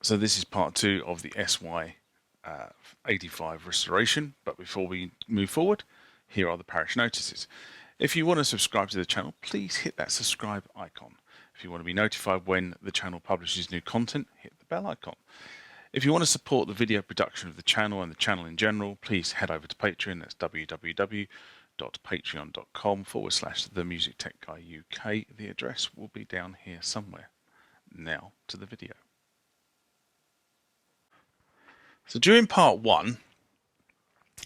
So this is part 2 of the SY85 restoration, but before we move forward, here are the parish notices. If you want to subscribe to the channel, please hit that subscribe icon. If you want to be notified when the channel publishes new content, hit the bell icon. If you want to support the video production of the channel and the channel in general, please head over to Patreon. That's www.patreon.com/TheMusicTechGuyUK. The address will be down here somewhere. Now to the video. So during part 1,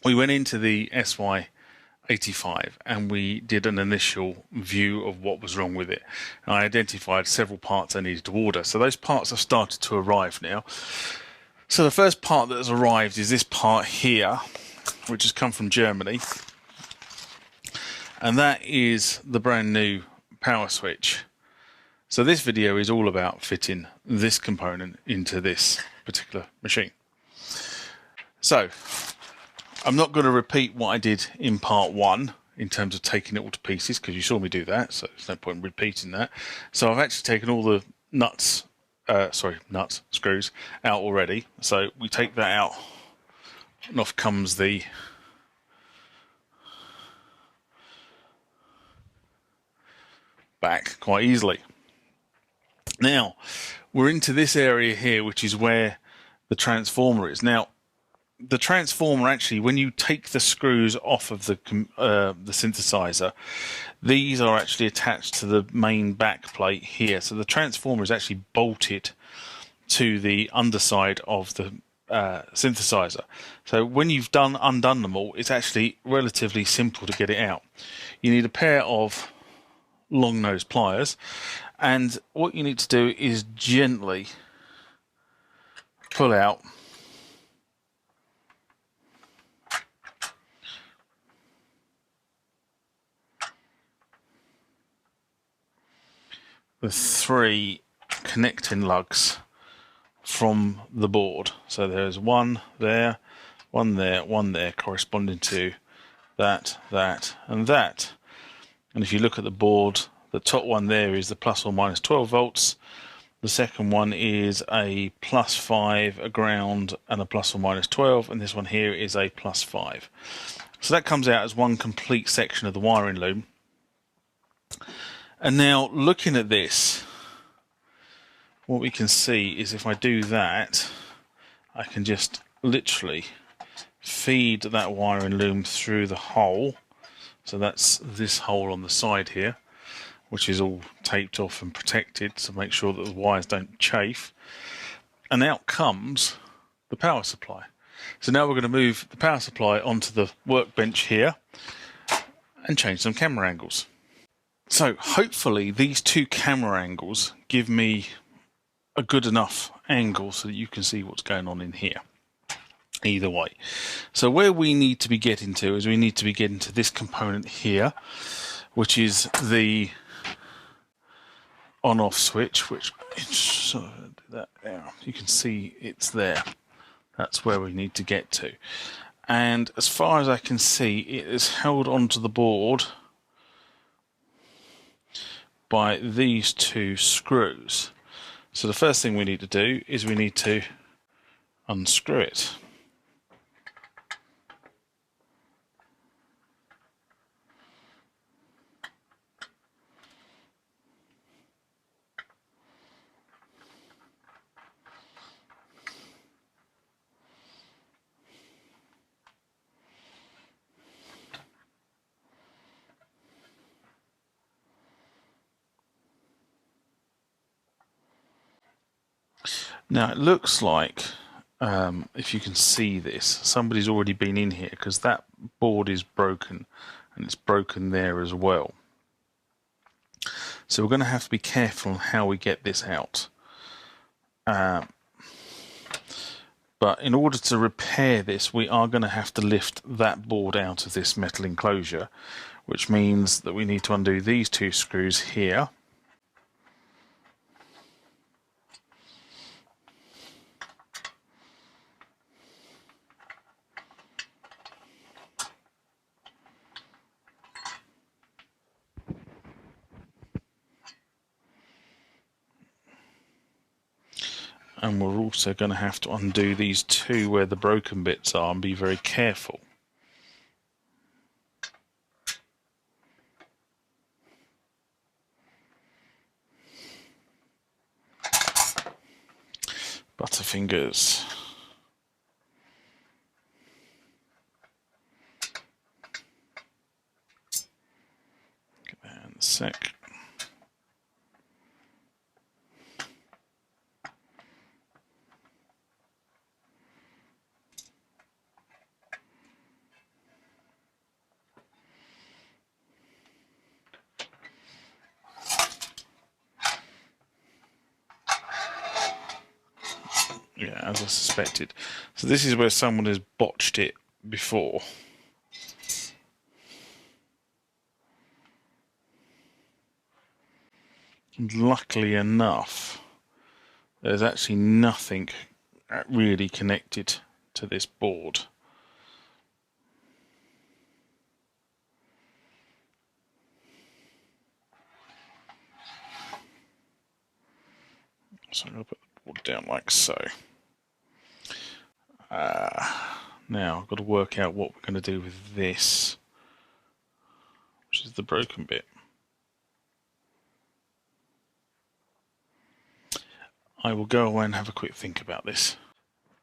we went into the SY85 and we did an initial view of what was wrong with it. And I identified several parts I needed to order. So those parts have started to arrive now. So the first part that has arrived is this part here, which has come from Germany. And that is the brand new power switch. So this video is all about fitting this component into this particular machine. So I'm not going to repeat what I did in part 1 in terms of taking it all to pieces, because you saw me do that, so there's no point in repeating that. So I've actually taken all the screws out already. So we take that out and off comes the back quite easily. Now we're into this area here, which is where the transformer is. Now the transformer, actually, when you take the screws off of the synthesizer, these are actually attached to the main back plate here. So the transformer is actually bolted to the underside of the synthesizer. So when you've undone them all, it's actually relatively simple to get it out. You need a pair of long nose pliers, and what you need to do is gently pull out the 3 connecting lugs from the board. So there's one there, one there, one there, corresponding to that, that, and that. And if you look at the board, the top one there is the plus or minus 12 volts. The second one is a +5, a ground, and a plus or minus 12. And this one here is a +5. So that comes out as one complete section of the wiring loom. And now looking at this, what we can see is if I do that, I can just literally feed that wiring loom through the hole. So that's this hole on the side here, which is all taped off and protected to make sure that the wires don't chafe. And out comes the power supply. So now we're going to move the power supply onto the workbench here and change some camera angles. So hopefully these 2 camera angles give me a good enough angle so that you can see what's going on in here. Either way. So where we need to be getting to is we need to be getting to this component here, which is the on-off switch, which sort of do that there. You can see it's there. That's where we need to get to. And as far as I can see, it is held onto the board by these 2 screws. So the first thing we need to do is we need to unscrew it. Now it looks like, if you can see this, somebody's already been in here, because that board is broken and it's broken there as well. So we're going to have to be careful on how we get this out. But in order to repair this, we are going to have to lift that board out of this metal enclosure, which means that we need to undo these 2 screws here. And we're also going to have to undo these two where the broken bits are and be very careful. Butterfingers. Get that in a sec. Yeah, as I suspected. So this is where someone has botched it before. And luckily enough, there's actually nothing really connected to this board. So I'm going to put the board down like so. Now I've got to work out what we're going to do with this, which is the broken bit. I will go away and have a quick think about this.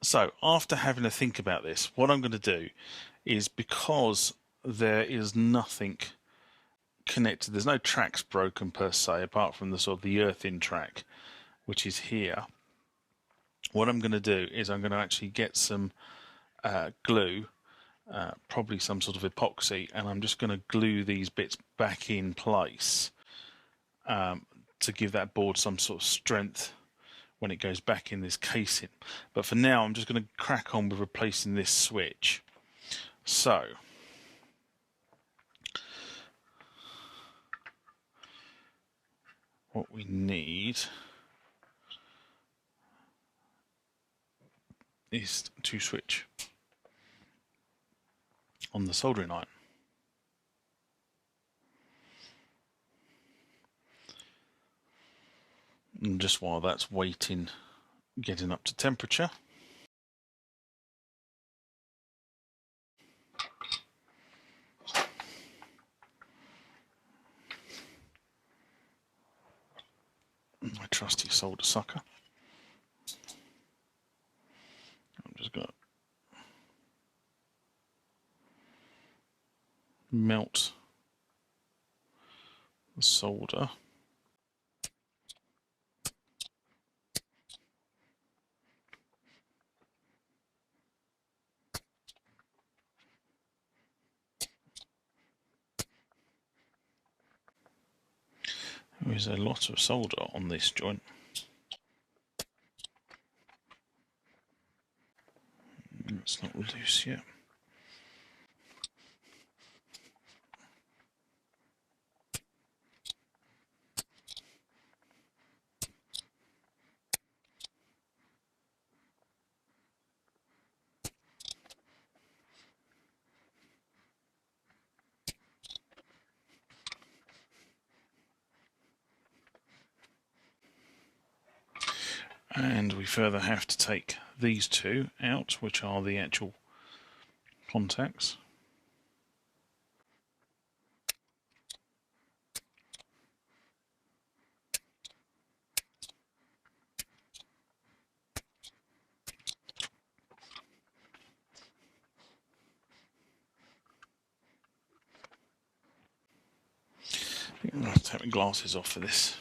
So after having a think about this, what I'm going to do is, because there is nothing connected, there's no tracks broken per se, apart from the sort of the earth-in track, which is here. What I'm going to do is I'm going to actually get some glue, probably some sort of epoxy, and I'm just going to glue these bits back in place to give that board some sort of strength when it goes back in this casing. But for now, I'm just going to crack on with replacing this switch. So what we need is to switch on the soldering iron. And just while that's waiting, getting up to temperature, my trusty solder sucker. I'm just going to melt the solder. There is a lot of solder on this joint. It's not loose yet. And we further have to take these two out, which are the actual contacts. I think I'm going to have to take my glasses off for this.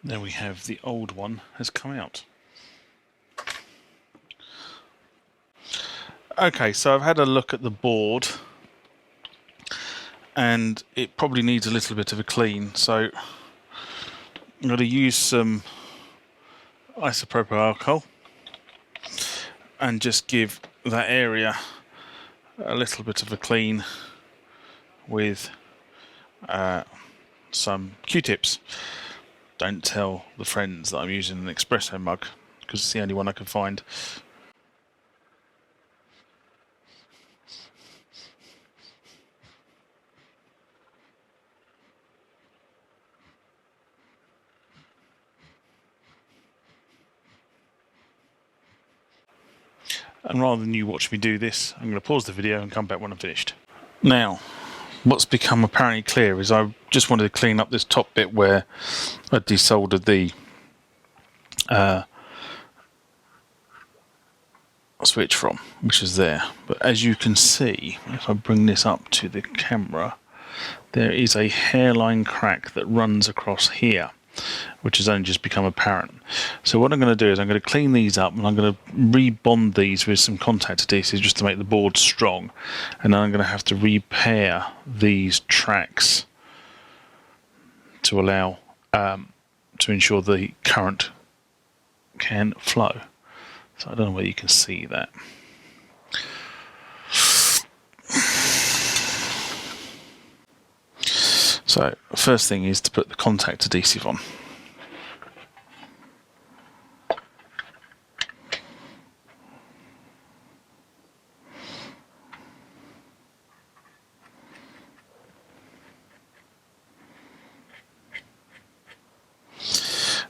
There we have, the old one has come out. Okay, so I've had a look at the board, and it probably needs a little bit of a clean, so I'm going to use some isopropyl alcohol and just give that area a little bit of a clean with some Q-tips. Don't tell the friends that I'm using an espresso mug, because it's the only one I can find. And rather than you watch me do this, I'm going to pause the video and come back when I'm finished. Now, what's become apparently clear is I just wanted to clean up this top bit where I desoldered the switch from, which is there. But as you can see, if I bring this up to the camera, there is a hairline crack that runs across here, which has only just become apparent. So what I'm going to do is I'm going to clean these up, and I'm going to rebond these with some contact adhesive just to make the board strong, and then I'm going to have to repair these tracks to allow to ensure the current can flow. So I don't know whether you can see that. So first thing is to put the contact adhesive on.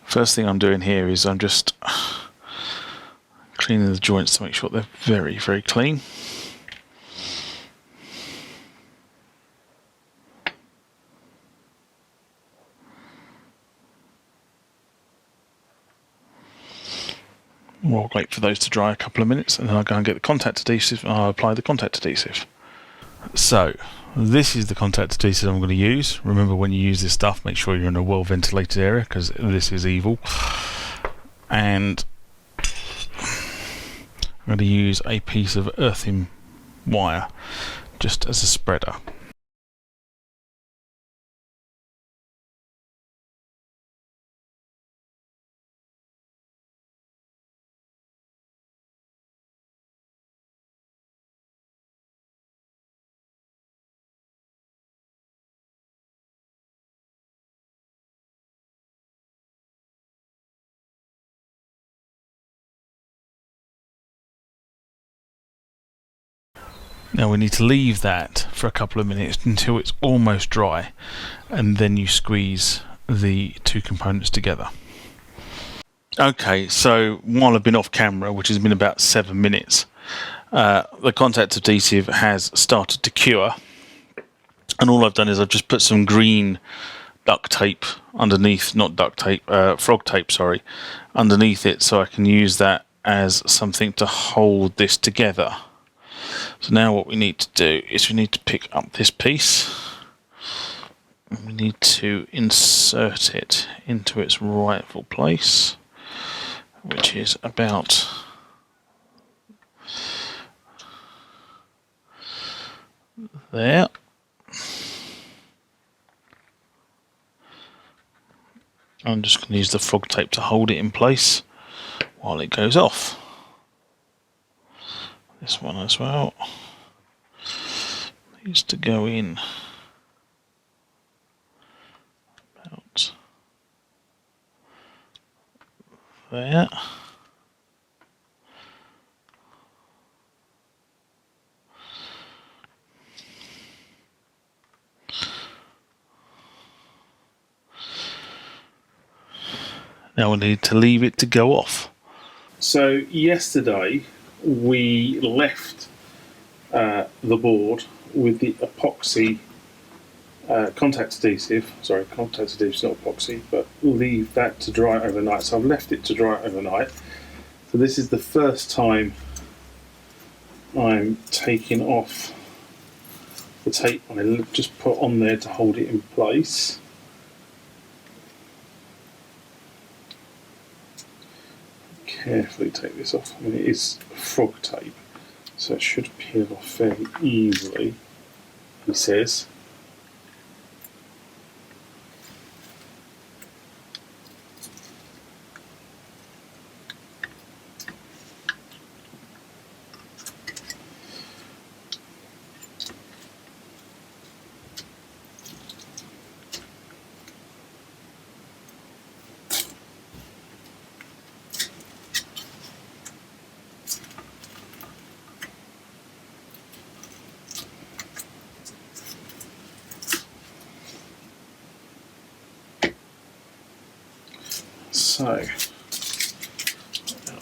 First thing I'm doing here is I'm just cleaning the joints to make sure they're very, very clean. We'll wait for those to dry a couple of minutes, and then I'll go and get the contact adhesive and I'll apply the contact adhesive. So this is the contact adhesive I'm going to use. Remember, when you use this stuff, make sure you're in a well ventilated area, because this is evil. And I'm going to use a piece of earthen wire just as a spreader. Now we need to leave that for a couple of minutes until it's almost dry, and then you squeeze the two components together. Okay, so while I've been off camera, which has been about 7 minutes, the contact adhesive has started to cure, and all I've done is I've just put some green duct tape underneath, not duct tape, frog tape, sorry, underneath it, so I can use that as something to hold this together. So now what we need to do is we need to pick up this piece, and we need to insert it into its rightful place, which is about there. I'm just going to use the frog tape to hold it in place while it goes off. This one as well needs to go in about there. Now we need to leave it to go off. So yesterday we left the board with the epoxy contact adhesive. Sorry, contact adhesive is not epoxy, but leave that to dry overnight. So I've left it to dry overnight. So this is the first time I'm taking off the tape I just put on there to hold it in place. Carefully take this off. I mean, it is frog tape, so it should peel off fairly easily, he says. So, out of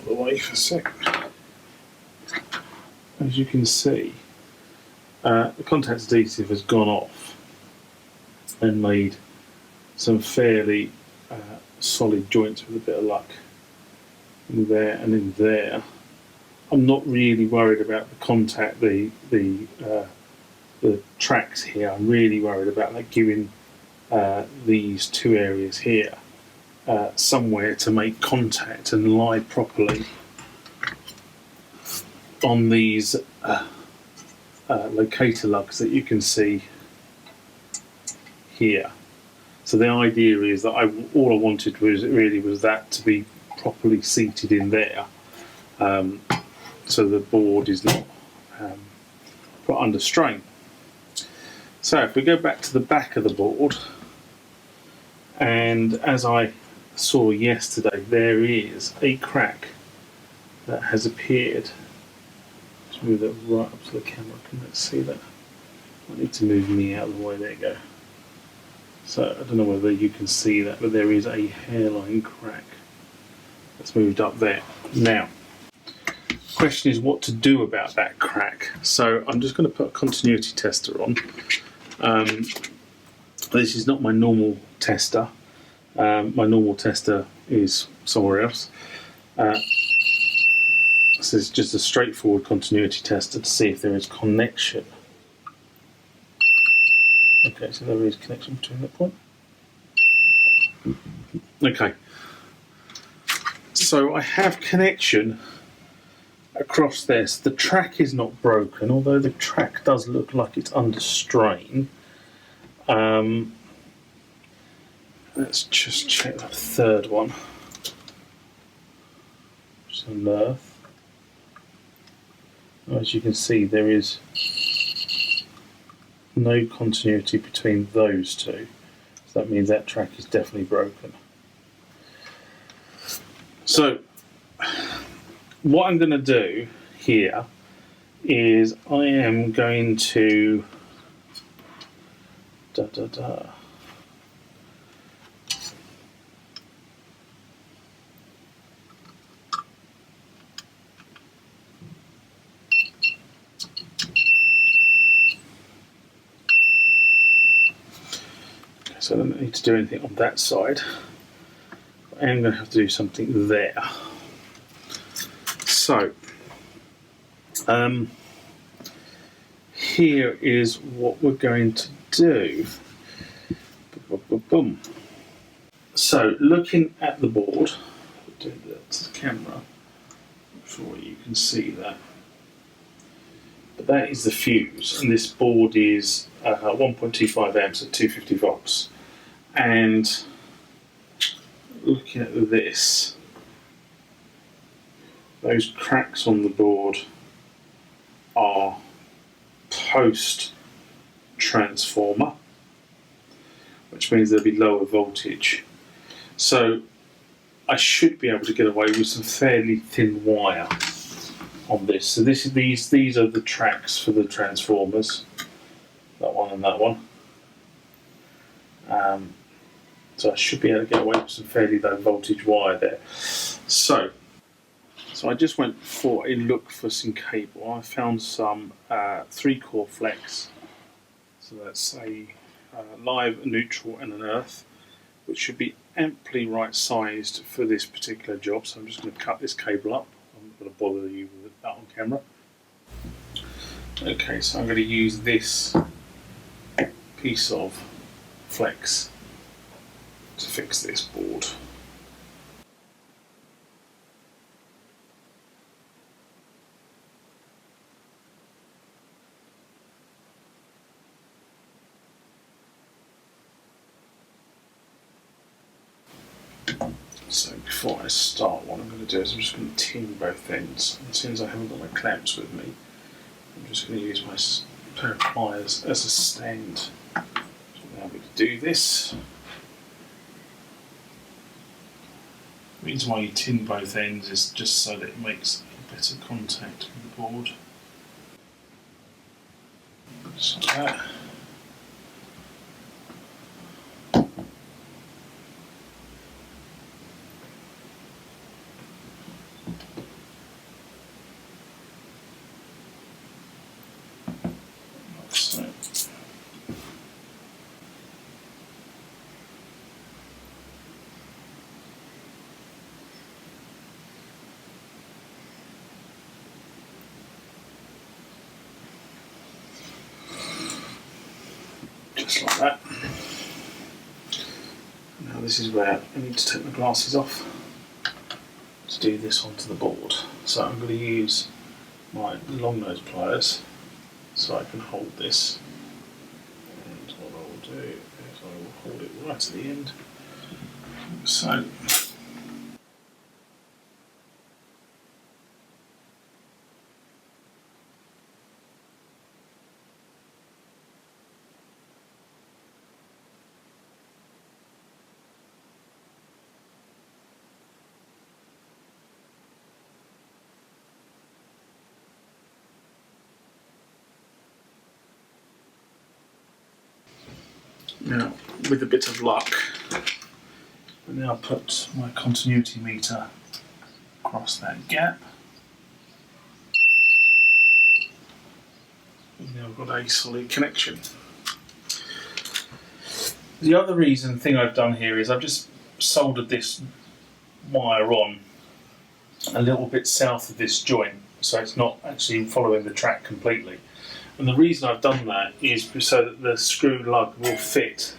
the way for a sec. As you can see, the contact adhesive has gone off and made some fairly solid joints with a bit of luck in there and in there. I'm not really worried about the contact, the tracks here. I'm really worried about like giving these two areas here somewhere to make contact and lie properly on these locator lugs that you can see here. So the idea is that all I wanted was that to be properly seated in there, so the board is not put under strain. So if we go back to the back of the board, and as I saw yesterday, there is a crack that has appeared. Let's move that right up to the camera. Can you see that? I need to move me out of the way. There you go. So I don't know whether you can see that, but there is a hairline crack that's moved up there. Now, the question is what to do about that crack. So I'm just going to put a continuity tester on. This is not my normal tester. My normal tester is somewhere else. This is just a straightforward continuity tester to see if there is connection. Okay, so there is connection between that point. Okay. So I have connection across this. The track is not broken, although the track does look like it's under strain. Let's just check that third one. Just unearth. As you can see, there is no continuity between those two. So that means that track is definitely broken. So what I'm going to do here is I am going to so I don't need to do anything on that side. I am going to have to do something there. So, here is what we're going to do. Boom. So, looking at the board, I'll do that to the camera. I'm sure you can see that. But that is the fuse, and this board is 1.25 amps at 250 volts. And looking at this, those cracks on the board are post transformer, which means there'll be lower voltage. So I should be able to get away with some fairly thin wire on this. So these are the tracks for the transformers, that one and that one. So I should be able to get away with some fairly low voltage wire there. So I just went for a look for some cable. I found some 3-core flex. So that's a live, a neutral and an earth, which should be amply right sized for this particular job. So I'm just going to cut this cable up. I'm not going to bother you with that on camera. Okay, so I'm going to use this piece of flex to fix this board. So before I start, what I'm going to do is I'm just going to tin both ends. And since I haven't got my clamps with me, I'm just going to use my pair of pliers as a stand to allow me to do this. The reason why you tin both ends is just so that it makes better contact with the board. Just like that. just like that. Now this is where I need to take my glasses off to do this onto the board. So I'm going to use my long nose pliers so I can hold this. And what I will do is I will hold it right at the end. So now, with a bit of luck, I now put my continuity meter across that gap. And now I've got a solid connection. The other thing I've done here is I've just soldered this wire on a little bit south of this joint, so it's not actually following the track completely. And the reason I've done that is so that the screw lug will fit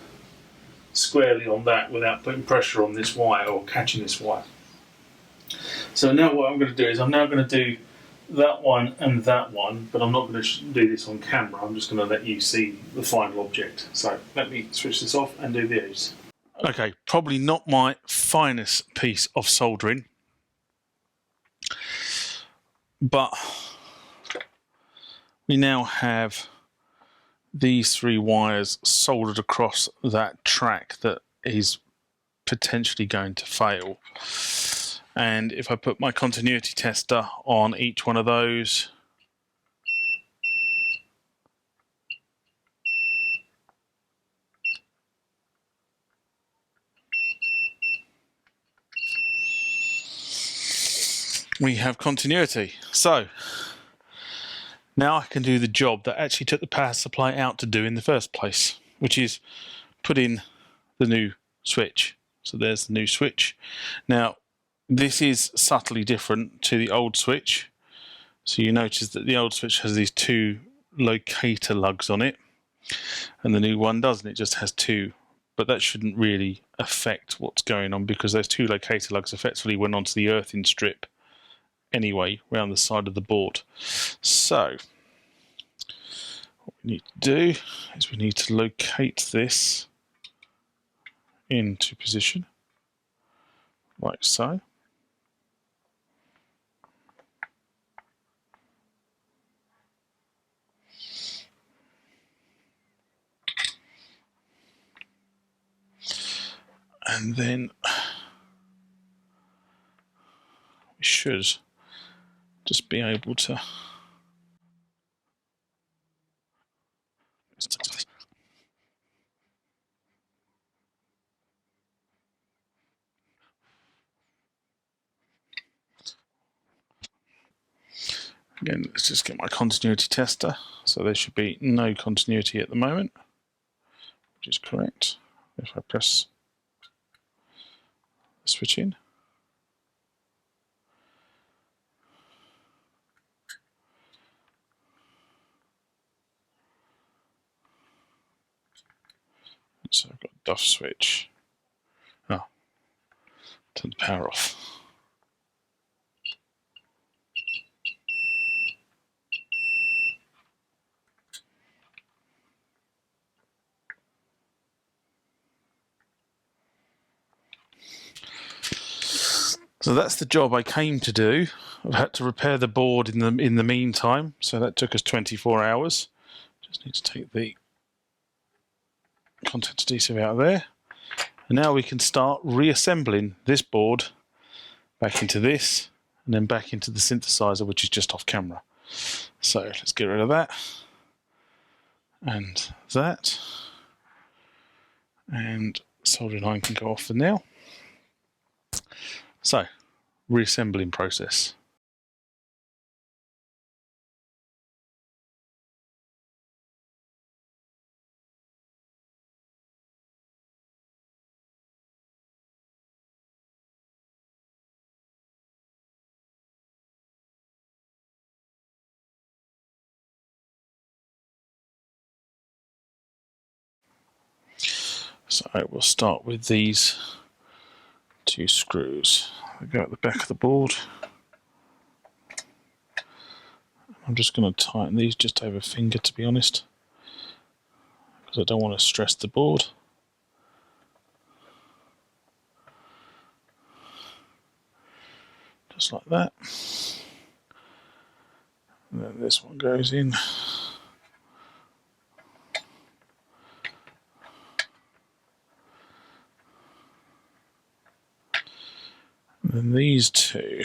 squarely on that without putting pressure on this wire or catching this wire. So now what I'm going to do is I'm now going to do that one and that one, but I'm not going to do this on camera. I'm just going to let you see the final object. So let me switch this off and do these. Okay, probably not my finest piece of soldering, but we now have these three wires soldered across that track that is potentially going to fail. And if I put my continuity tester on each one of those, we have continuity. So now I can do the job that actually took the power supply out to do in the first place, which is put in the new switch. So there's the new switch. Now this is subtly different to the old switch. So you notice that the old switch has these two locator lugs on it, and the new one doesn't. It just has two. But that shouldn't really affect what's going on, because those two locator lugs effectively went onto the earthing strip anyway, around the side of the board. So what we need to do is we need to locate this into position, like so. And then we should just be able to again, let's just get my continuity tester. So there should be no continuity at the moment, which is correct. If I press the switch in, so I've got a duff switch. Oh, turn the power off. So that's the job I came to do. I've had to repair the board in the meantime, so that took us 24 hours. Just need to take the contact adhesive out of there. And now we can start reassembling this board back into this, and then back into the synthesizer, which is just off camera. So let's get rid of that, and that, and soldering iron can go off for now. So, reassembling process. So we'll start with these 2 screws. They go at the back of the board. I'm just going to tighten these just over a finger, to be honest, because I don't want to stress the board. Just like that. And then this one goes in. And then these 2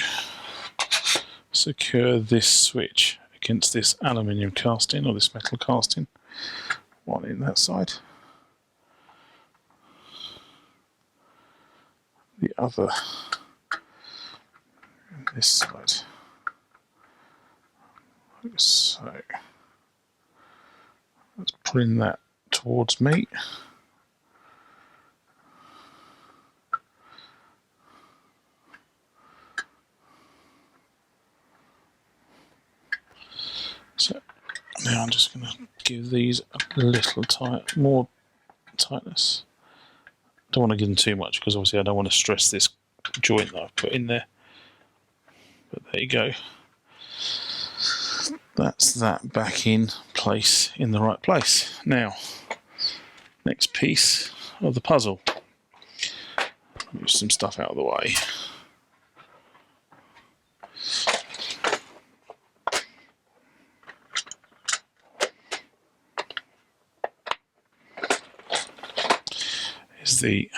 secure this switch against this aluminium casting or this metal casting. One in that side. The other in this side. Like so. Let's bring that towards me. So now I'm just going to give these a little more tightness. Don't want to give them too much because obviously I don't want to stress this joint that I've put in there. But there you go. That's that back in place, in the right place. Now, next piece of the puzzle. Move some stuff out of the way. Is the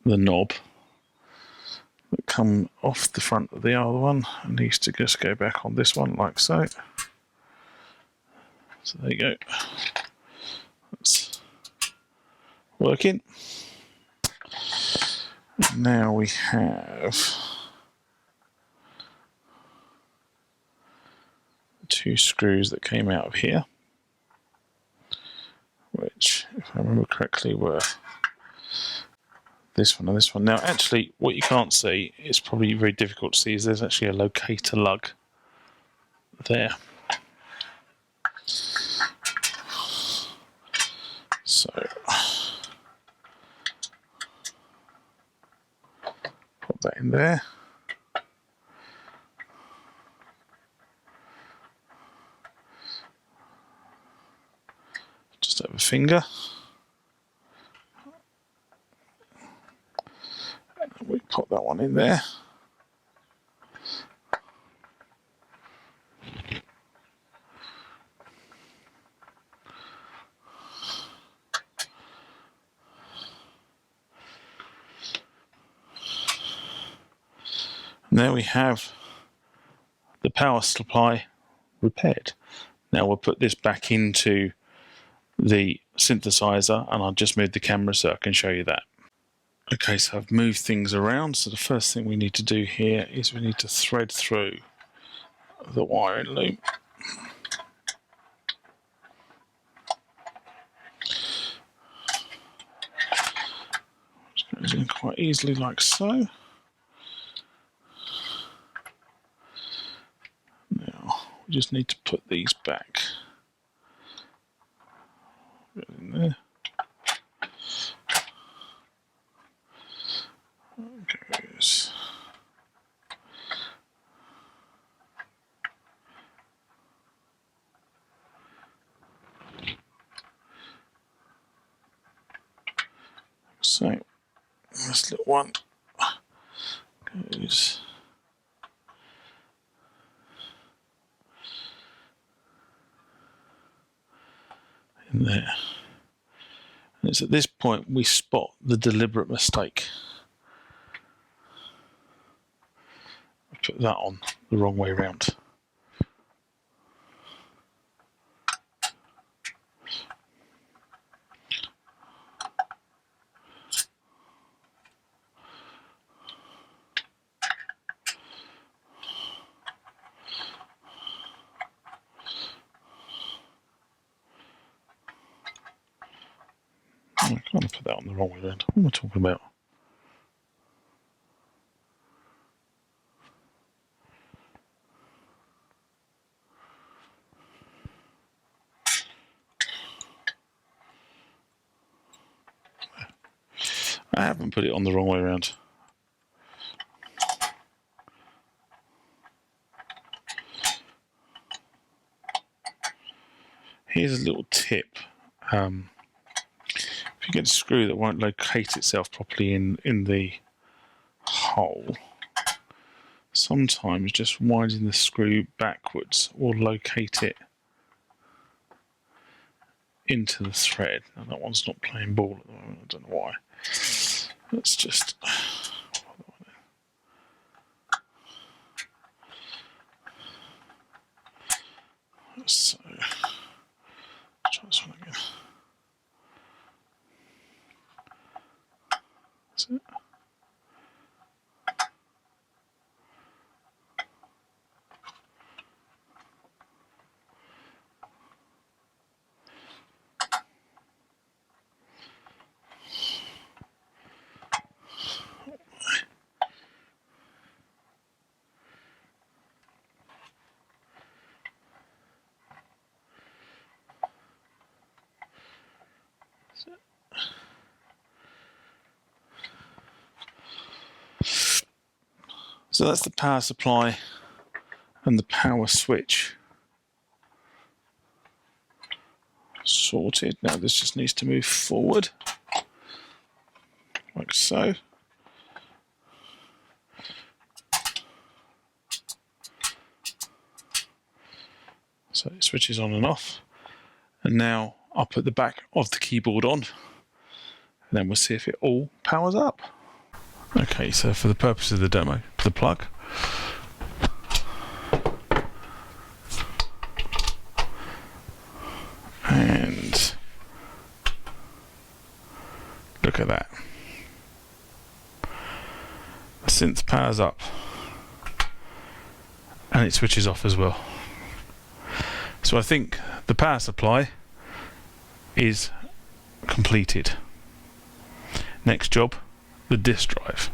knob that come off the front of the other one and needs to just go back on this one like so. So there you go. That's working. And now we have 2 screws that came out of here, which, if I remember correctly, were this one and this one. Now, actually, what you can't see, it's probably very difficult to see, is there's actually a locator lug there. So, put that in there. Just over a finger. And we put that one in there. There we have the power supply repaired. Now we'll put this back into the synthesizer and I'll just move the camera so I can show you that. Okay, so I've moved things around. So the first thing we need to do here is we need to thread through the wiring loop. Just goes in quite easily like so. We just need to put these back. Put it in there. That goes. So this little one goes in there. And it's at this point we spot the deliberate mistake. I put that on the wrong way around. I can't put that on the wrong way around. What am I talking about? haven't put it on the wrong way around. Here's a little tip. If you get a screw that won't locate itself properly in the hole, sometimes just winding the screw backwards will locate it into the thread. Now that one's not playing ball at the moment, I don't know why. Let's just... So, try this one again. That's it. So that's the power supply and the power switch sorted. Now this just needs to move forward, like so. So it switches on and off. And now I'll put the back of the keyboard on, and then we'll see if it all powers up. Okay, so for the purpose of the demo, the plug. And look at that. The synth powers up and it switches off as well. So I think the power supply is completed. Next job, the disk drive.